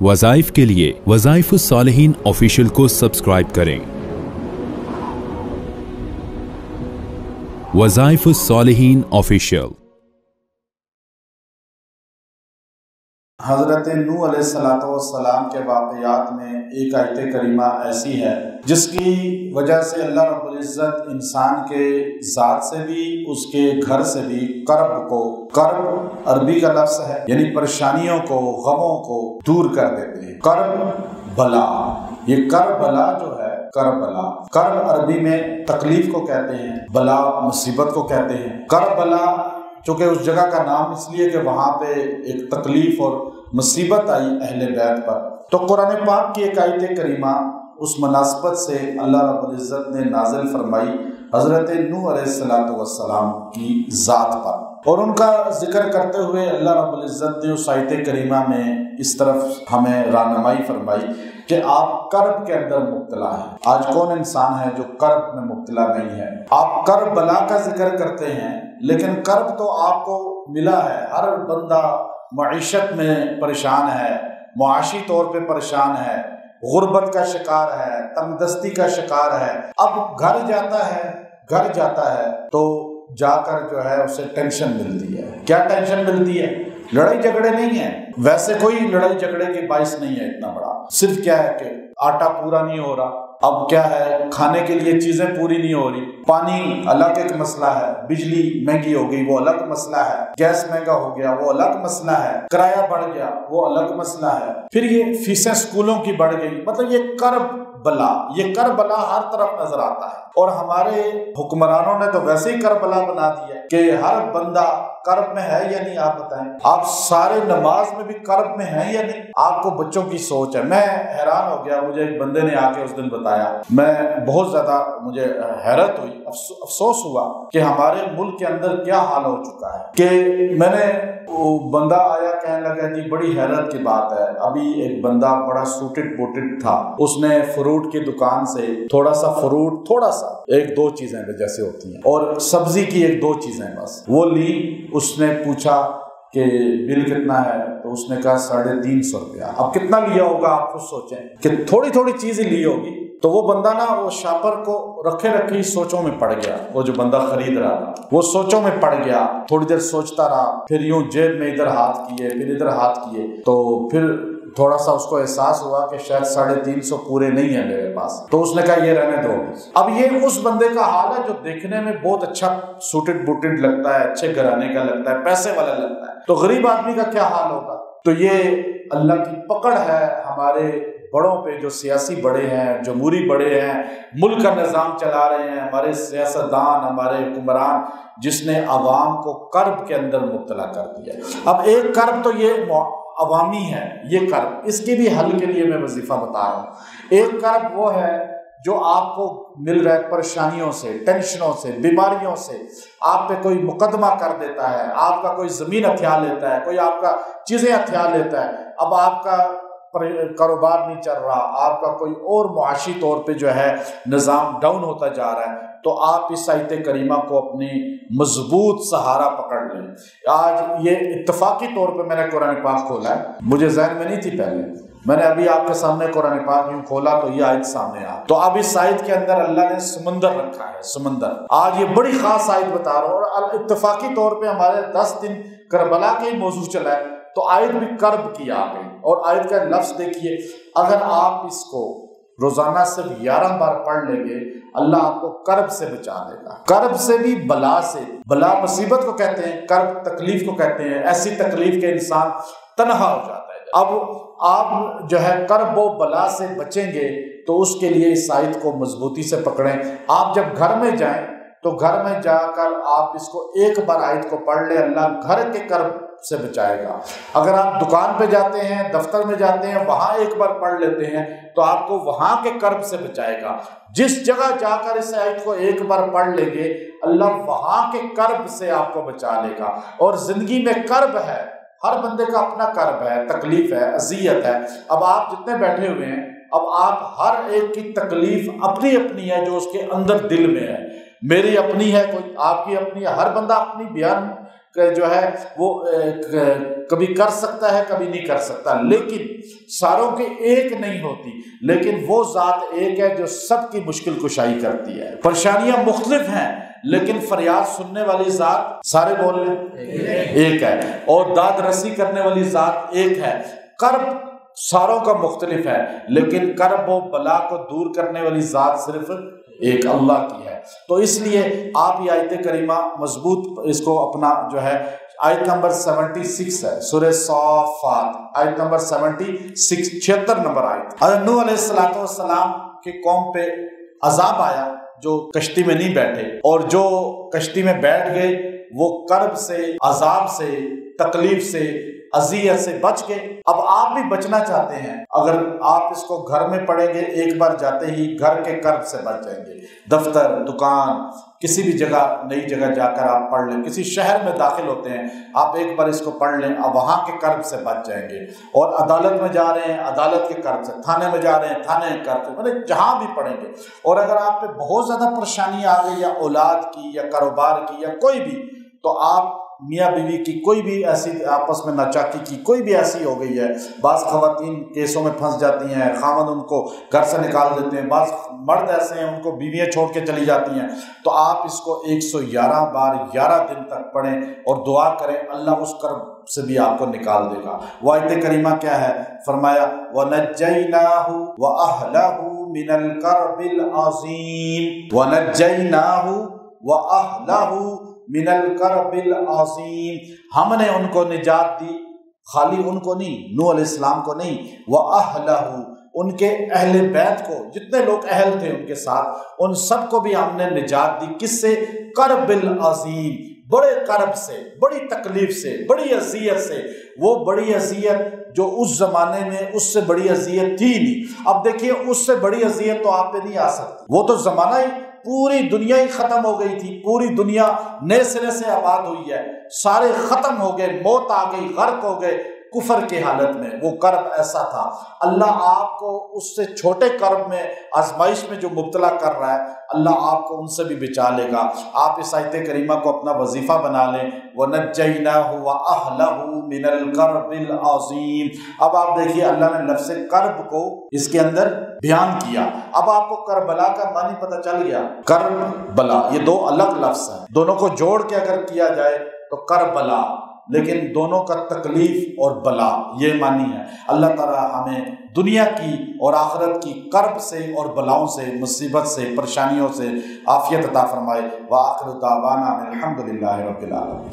वज़ाइफ के लिए वज़ाइफ सालिहीन ऑफिशियल को सब्सक्राइब करें। वज़ाइफ सालिहीन ऑफिशियल। हज़रत नूह अलैहिस्सलाम के वाक़यात में एक आयत करीमा ऐसी है जिसकी वजह से अल्लाह रब्बुल इज़्ज़त इंसान के ज़ात से भी उसके घर से भी कर्ब अरबी का लफ्ज़ है, यानी परेशानियों को, गमों को दूर कर देते हैं। कर्ब बला, ये कर्ब बला जो है, कर्ब अरबी में तकलीफ को कहते हैं, बला मुसीबत को कहते हैं। कर्ब बला चूँकि उस जगह का नाम इसलिए कि वहाँ पे एक तकलीफ और मुसीबत आई अहले बैत पर, तो कुरान पाक की एक आयत करीमा उस मुनासबत से अल्लाह रब्बुल इज़्ज़त ने नाज़िल फरमाई हज़रत नूह अलैहिस्सलाम की ज़ात पर, और उनका जिक्र करते हुए अल्लाह रब्बुल इज़्ज़त ने उस आयत करीमा में इस तरफ हमें रहनुमाई फरमाई कि आप कर्ब के अंदर मुब्तला हैं। आज कौन इंसान है जो कर्ब में मुब्तला नहीं है? आप कर्ब बला का जिक्र करते हैं, लेकिन कर्ब तो आपको मिला है। हर बंदा मईशत में परेशान है, मुआशी तौर पे परेशान है, गुर्बत का शिकार है, तंगदस्ती का शिकार है। अब घर जाता है तो जाकर जो है उसे टेंशन मिलती है। क्या टेंशन मिलती है? लड़ाई झगड़े नहीं है, वैसे कोई लड़ाई झगड़े की बाइस नहीं है इतना बड़ा, सिर्फ क्या है कि आटा पूरा नहीं हो रहा, अब क्या है खाने के लिए चीजें पूरी नहीं हो रही, पानी अलग एक मसला है, बिजली महंगी हो गई वो अलग मसला है, गैस महंगा हो गया वो अलग मसला है, किराया बढ़ गया वो अलग मसला है, फिर ये फीसें स्कूलों की बढ़ गई। मतलब ये कर्ब बला हर तरफ नजर आता है। और हमारे हुक्मरानों ने तो वैसे ही करबला बना दिया कि हर बंदा कर्ब में है या नहीं। आप बताएं, आप सारे नमाज में भी कर्ब में हैं या नहीं? आपको बच्चों की सोच है। मैं हैरान हो गया, मुझे एक बंदे ने आके उस दिन बताया, मैं बहुत ज्यादा मुझे हैरत हुई, अफसोस हुआ कि हमारे मुल्क के अंदर क्या हाल हो चुका है। कि मैंने वो बंदा आया, कहने लगा जी बड़ी हैरत की बात है, अभी एक बंदा बड़ा सूटेड बूटेड था, उसने फ्रूट की दुकान से थोड़ा सा एक दो चीजें जैसे होती हैं और सब्जी की एक दो चीजें बस वो ली। उसने पूछा कि बिल कितना है, तो उसने कहा 350 रुपया। अब कितना लिया होगा आप खुद सोचें कि थोड़ी चीज ली होगी। तो वो बंदा ना वो शॉपर को रखे सोचों में पड़ गया। वो जो बंदा खरीद रहा था वो सोचों में पड़ गया, थोड़ी देर सोचता रहा, फिर यूं जेब में इधर हाथ किए फिर इधर हाथ किए, तो फिर थोड़ा सा उसको एहसास हुआ कि शायद 350 पूरे नहीं है मेरे पास। तो उसने कहा ये रहने दो। अब ये उस बंदे का हाल है जो देखने में बहुत अच्छा सूटेड बूटेड लगता है, अच्छे घराने का लगता है, पैसे वाला लगता है, तो गरीब आदमी का क्या हाल होगा? तो ये अल्लाह की पकड़ है हमारे बड़ों पे, जो सियासी बड़े हैं, जमहूरी बड़े हैं, मुल्क का निज़ाम चला रहे हैं, हमारे सियासतदान, हमारे हुक्मरान, जिसने अवाम को कर्ब के अंदर मुब्तला कर दिया। अब एक कर्ब तो ये अवामी है, ये कर्ब, इसके भी हल के लिए मैं वजीफा बता रहा हूँ। एक कर्ब वो है जो आपको मिल रहा है परेशानियों से, टेंशनों से, बीमारियों से, आप पे कोई मुकदमा कर देता है, आपका कोई जमीन हथिया लेता है, कोई आपका चीजें हथिया लेता है, अब आपका कारोबार नहीं चल रहा, आपका कोई और मुआशी तौर पे जो है निज़ाम डाउन होता जा रहा है, तो आप इस आयत करीमा को अपनी मजबूत सहारा पकड़ लें। आज ये इत्तफाकी तौर पे मैंने कुरान पाक खोला है, मुझे ज़हन में नहीं थी पहले, मैंने अभी आपके सामने कुरान पाक यूं खोला तो ये आयत सामने आ, तो अब इस आयत के अंदर अल्लाह ने समंदर रखा है, समंदर। आज ये बड़ी खास आयत बता रहा हूँ, और इत्तफाकी तौर पे हमारे 10 दिन करबला के ही मौजू चला है, तो आयत भी कर्ब की आ गई। और आयत का लफ्ज देखिए, अगर आप इसको रोजाना सिर्फ 11 बार पढ़ लेंगे, अल्लाह आपको कर्ब से बचा देगा। कर्ब से भी बला से, बला मुसीबत को कहते हैं, कर्ब तकलीफ को कहते हैं, ऐसी तकलीफ के इंसान तन्हा हो जाता है। अब आप जो है कर्ब व बला से बचेंगे तो उसके लिए इस आयत को मजबूती से पकड़ें। आप जब घर में जाएं तो घर में जाकर आप इसको एक बार आयत को पढ़ ले, अल्लाह घर के कर्ब से बचाएगा। अगर आप दुकान पे जाते हैं, दफ्तर में जाते हैं, वहां एक बार पढ़ लेते हैं तो आपको वहां के कर्ब से बचाएगा। जिस जगह जाकर इस आयत को एक बार पढ़ लेंगे, अल्लाह वहां के कर्ब से आपको बचा लेगा। और जिंदगी में कर्ब है, हर बंदे का अपना कर्ब है, तकलीफ है, अजियत है। अब आप जितने बैठे हुए हैं, अब आप हर एक की तकलीफ अपनी अपनी है जो उसके अंदर दिल में है। मेरी अपनी है, कोई आपकी अपनी है, हर बंदा अपनी बयान کہ جو ہے وہ کبھی کر سکتا ہے کبھی نہیں کر سکتا، لیکن ساروں کی ایک نہیں ہوتی، لیکن وہ ذات ایک ہے جو سب کی مشکل کشائی کرتی ہے۔ پریشانیاں مختلف ہیں لیکن فریاد سننے والی ذات، سارے بول لیں، ایک ہے، اور داد رسی کرنے والی ذات ایک ہے۔ کرب ساروں کا مختلف ہے لیکن کرب و بلا کو دور کرنے والی ذات صرف ایک اللہ کی ہے۔ تو اس لیے آپ یہ آیت کریمہ مضبوط اس کو اپنا جو ہے، آیت نمبر 76 ہے سورہ صافات، آیت نمبر 76، 76 نمبر آیت۔ حضرت نوح علیہ السلام کی قوم پہ عذاب آیا جو کشتی میں نہیں بیٹھے، اور جو کشتی میں بیٹھ گئے وہ کرب سے، عذاب سے، تکلیف سے، اذیت سے بچ گئے۔ اب آپ بھی بچنا چاہتے ہیں، اگر آپ اس کو گھر میں پڑھیں گے ایک بار جاتے ہی گھر کے کرب سے بچ جائیں گے۔ دفتر، دکان، کسی بھی جگہ، نئی جگہ جا کر آپ پڑھ لیں، کسی شہر میں داخل ہوتے ہیں آپ ایک بار اس کو پڑھ لیں، اب وہاں کے کرب سے بچ جائیں گے۔ اور عدالت میں جا رہے ہیں عدالت کے کرب سے، تھانے میں جا رہے ہیں تھانے کے کرب سے، مطلب جہاں بھی پڑھیں گے۔ اور اگر آپ پہ بہت زیادہ پریشانی آ گئی، یا اولاد کی یا کاروبار کی یا کوئی بھی، تو آپ میاں بیوی کی کوئی بھی ایسی آپس میں ناچاکی کی کوئی بھی ایسی ہو گئی ہے، بعض خواتین کیسوں میں پھنس جاتی ہیں، خاوند ان کو گھر سے نکال دیتے ہیں، بعض مرد ایسے ہیں ان کو بیویاں چھوڑ کے چلی جاتی ہیں، تو آپ اس کو 111 بار 11 دن تک پڑھیں اور دعا کریں، اللہ اس کرب سے بھی آپ کو نکال دے گا۔ وہ آیت کریمہ کیا ہے؟ فرمایا وَنَجَّيْنَاهُ وَأَهْلَهُ مِنَ الْكَرْبِ الْعَظِيمِ، وَنَجَّيْنَاهُ وَأَهْلَهُ من الکرب العظیم، ہم نے ان کو نجات دی، خالی ان کو نہیں، نوح علیہ السلام کو نہیں، وَأَهْلَهُ، ان کے اہل بیت کو، جتنے لوگ اہل تھے ان کے ساتھ، ان سب کو بھی ہم نے نجات دی۔ کس سے؟ کرب العظیم، بڑے کرب سے، بڑی تکلیف سے، بڑی اذیت سے۔ وہ بڑی اذیت جو اس زمانے میں اس سے بڑی اذیت تھی نہیں۔ اب دیکھیے اس سے بڑی اذیت تو آپ پہ نہیں آ سکتی، وہ تو زمانہ ہی، پوری دنیا ہی ختم ہو گئی تھی، پوری دنیا نئے سرے سے آباد ہوئی ہے، سارے ختم ہو گئے، موت آ گئی، غرق ہو گئے کفر کی حالت میں۔ وہ کرب ایسا تھا۔ اللہ آپ کو اس سے چھوٹے کرب میں، آزمائش میں جو مبتلا کر رہا ہے، اللہ آپ کو ان سے بھی بچا لے گا۔ آپ اس آیت کریمہ کو اپنا وظیفہ بنا لیں، وَنَجَّيْنَاهُ وَأَهْلَهُ مِنَ الْكَرْبِ الْعَظِيمِ۔ اب آپ دیکھیے اللہ نے لفظ کرب کو اس کے اندر بیان کیا۔ اب آپ کو کربلا کا معنی پتہ چل گیا۔ کربلا یہ دو الگ لفظ ہیں، دونوں کو جوڑ کے اگر کیا جائے تو کربلا، لیکن دونوں کا تکلیف اور بلا یہ معنی ہے۔ اللہ تعالی ہمیں دنیا کی اور آخرت کی کرب سے اور بلاؤں سے، مصیبت سے، پریشانیوں سے عافیت عطا فرمائے۔ وآخر دعوانا الحمد للہ رب العالمین۔